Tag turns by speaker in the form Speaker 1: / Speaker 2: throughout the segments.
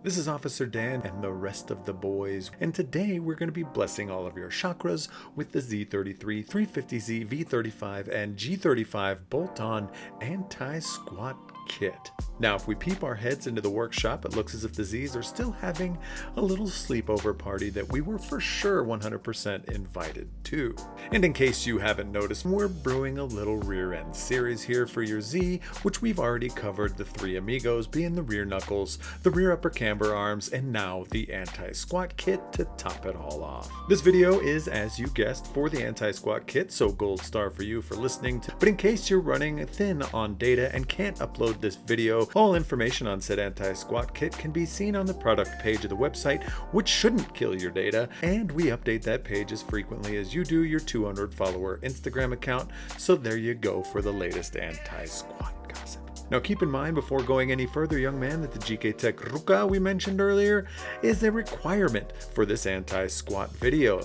Speaker 1: This is Officer Dan and the rest of the boys, and today we're going to be blessing all of your chakras with the Z33, 350Z, V35, and G35 bolt-on anti-squat kit. Now, if we peep our heads into the workshop, it looks as if the Z's are still having a little sleepover party that we were for sure 100% invited to. And in case you haven't noticed, we're brewing a little rear end series here for your Z, which we've already covered the three amigos being the rear knuckles, the rear upper camber arms, and now the anti-squat kit to top it all off. This video is, as you guessed, for the anti-squat kit, so gold star for you for listening to. But in case you're running thin on data and can't upload this video, all information on said anti-squat kit can be seen on the product page of the website, which shouldn't kill your data, and we update that page as frequently as you do your 200 follower Instagram account, so there you go for the latest anti-squat gossip. Now keep in mind before going any further, young man, that the Gktech ruka we mentioned earlier is a requirement for this anti-squat video.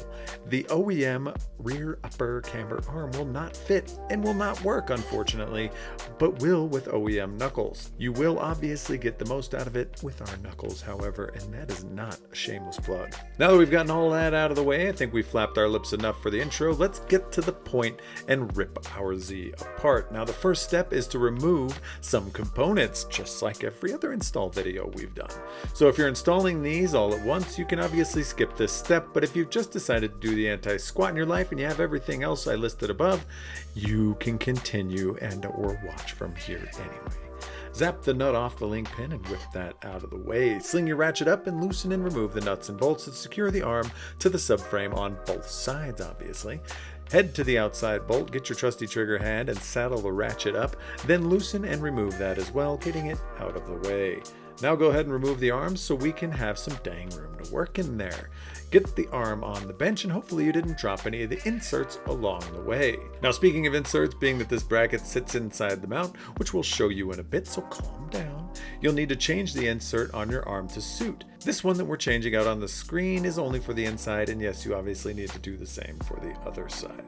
Speaker 1: The OEM rear upper camber arm will not fit and will not work, unfortunately, but will with OEM knuckles. You will obviously get the most out of it with our knuckles, however, and that is not a shameless plug. Now that we've gotten all that out of the way, I think we flapped our lips enough for the intro. Let's get to the point and rip our Z apart. Now the first step is to remove some components, just like every other install video we've done. So if you're installing these all at once, you can obviously skip this step, but if you've just decided to do the anti-squat in your life and you have everything else I listed above, you can continue and or watch from here anyway. Zap the nut off the link pin and whip that out of the way. Sling your ratchet up and loosen and remove the nuts and bolts that secure the arm to the subframe on both sides, obviously. Head to the outside bolt, get your trusty trigger hand and saddle the ratchet up, then loosen and remove that as well, getting it out of the way. Now go ahead and remove the arms so we can have some dang room to work in there. Get the arm on the bench and hopefully you didn't drop any of the inserts along the way. Now speaking of inserts, being that this bracket sits inside the mount, which we'll show you in a bit, so calm down, you'll need to change the insert on your arm to suit. This one that we're changing out on the screen is only for the inside, and yes, you obviously need to do the same for the other side.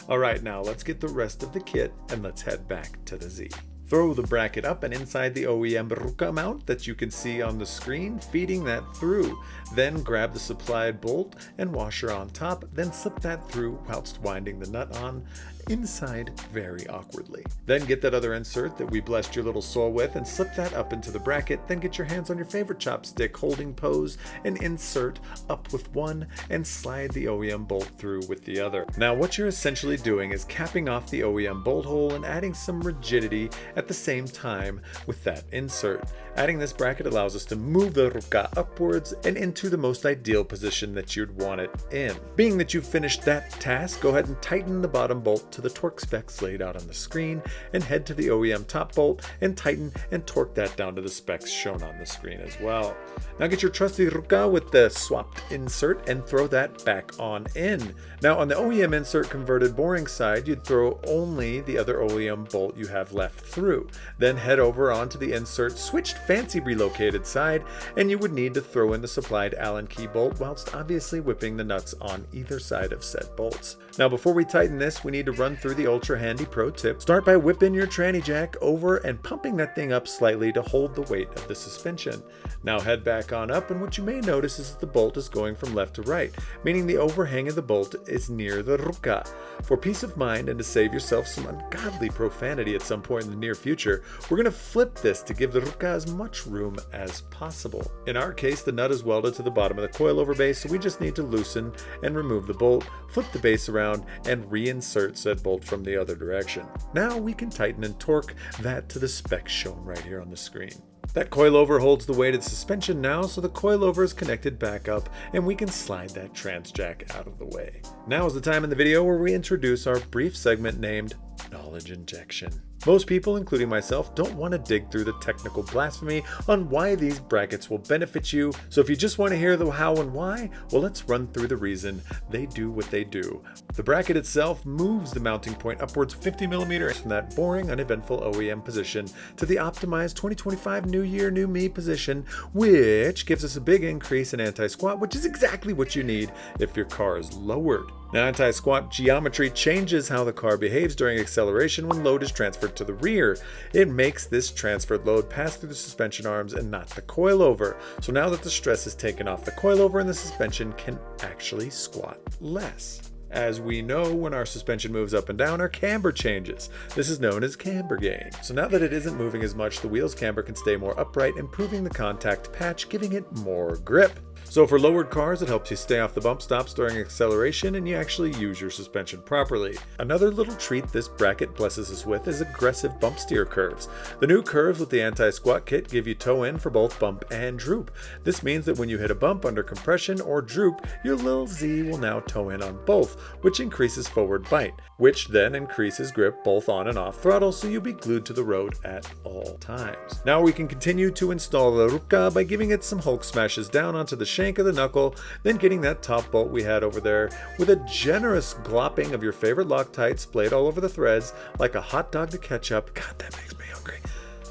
Speaker 1: Alright, now let's get the rest of the kit and let's head back to the Z. Throw the bracket up and inside the OEM ruka mount that you can see on the screen, feeding that through. Then grab the supplied bolt and washer on top, then slip that through whilst winding the nut on inside very awkwardly. Then get that other insert that we blessed your little soul with and slip that up into the bracket. Then get your hands on your favorite chopstick holding pose and insert up with one and slide the OEM bolt through with the other. Now what you're essentially doing is capping off the OEM bolt hole and adding some rigidity at the same time with that insert. Adding this bracket allows us to move the ruka upwards and into the most ideal position that you'd want it in. Being that you've finished that task, go ahead and tighten the bottom bolt to the torque specs laid out on the screen and head to the OEM top bolt and tighten and torque that down to the specs shown on the screen as well. Now get your trusty ruka with the swapped insert and throw that back on in. Now on the OEM insert converted boring side, you'd throw only the other OEM bolt you have left through. Then head over onto the insert switched fancy relocated side and you would need to throw in the supplied Allen key bolt whilst obviously whipping the nuts on either side of said bolts. Now before we tighten this, we need to run through the ultra handy pro tip. Start by whipping your tranny jack over and pumping that thing up slightly to hold the weight of the suspension. Now head back on up and what you may notice is that the bolt is going from left to right, meaning the overhang of the bolt is near the ruka. For peace of mind and to save yourself some ungodly profanity at some point in the near future, we're going to flip this to give the ruka as much room as possible. In our case, the nut is welded to the bottom of the coilover base, so we just need to loosen and remove the bolt, flip the base around, and reinsert said bolt from the other direction. Now we can tighten and torque that to the specs shown right here on the screen. That coilover holds the weighted suspension now, so the coilover is connected back up and we can slide that trans jack out of the way. Now is the time in the video where we introduce our brief segment named Knowledge Injection. Most people, including myself, don't want to dig through the technical blasphemy on why these brackets will benefit you, so if you just want to hear the how and why, well, let's run through the reason they do what they do. The bracket itself moves the mounting point upwards 50 millimeters from that boring, uneventful OEM position to the optimized 2025 New Year, New Me position, which gives us a big increase in anti-squat, which is exactly what you need if your car is lowered. Now, anti-squat geometry changes how the car behaves during acceleration when load is transferred out to the rear. It makes this transferred load pass through the suspension arms and not the coilover. So now that the stress is taken off the coilover, and the suspension can actually squat less. As we know, when our suspension moves up and down, our camber changes. This is known as camber gain. So now that it isn't moving as much, the wheel's camber can stay more upright, improving the contact patch, giving it more grip. So for lowered cars, it helps you stay off the bump stops during acceleration and you actually use your suspension properly. Another little treat this bracket blesses us with is aggressive bump steer curves. The new curves with the anti-squat kit give you toe in for both bump and droop. This means that when you hit a bump under compression or droop, your little Z will now toe in on both, which increases forward bite, which then increases grip both on and off throttle, so you'll be glued to the road at all times. Now we can continue to install the ruka by giving it some Hulk smashes down onto the shank of the knuckle, then getting that top bolt we had over there with a generous glopping of your favorite Loctite splayed all over the threads like a hot dog to ketchup. God, that makes me hungry.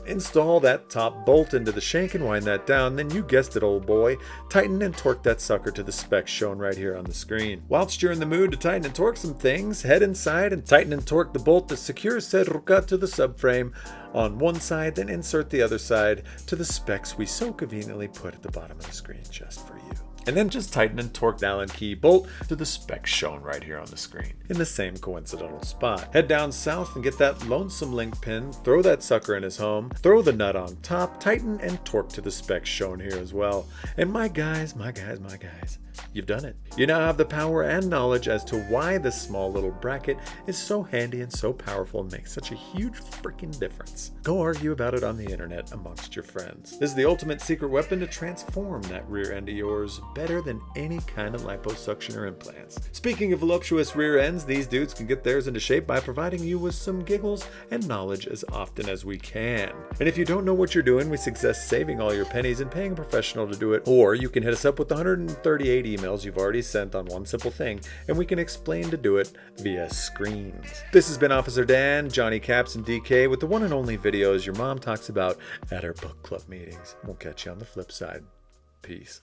Speaker 1: Install that top bolt into the shank and wind that down, then you guessed it, old boy, tighten and torque that sucker to the specs shown right here on the screen. Whilst you're in the mood to tighten and torque some things, head inside and tighten and torque the bolt that secures said ruka to the subframe on one side, then insert the other side to the specs we so conveniently put at the bottom of the screen just for you. And then just tighten and torque the Allen key bolt to the specs shown right here on the screen in the same coincidental spot. Head down south and get that lonesome link pin, throw that sucker in his home, throw the nut on top, tighten and torque to the specs shown here as well. And my guys, you've done it. You now have the power and knowledge as to why this small little bracket is so handy and so powerful and makes such a huge freaking difference. Go argue about it on the internet amongst your friends. This is the ultimate secret weapon to transform that rear end of yours better than any kind of liposuction or implants. Speaking of voluptuous rear ends, these dudes can get theirs into shape by providing you with some giggles and knowledge as often as we can. And if you don't know what you're doing, we suggest saving all your pennies and paying a professional to do it, or you can hit us up with 138 emails you've already sent on one simple thing, and we can explain to do it via screens. This has been Officer Dan, Johnny Caps, and DK with the one and only videos your mom talks about at her book club meetings. We'll catch you on the flip side. Peace.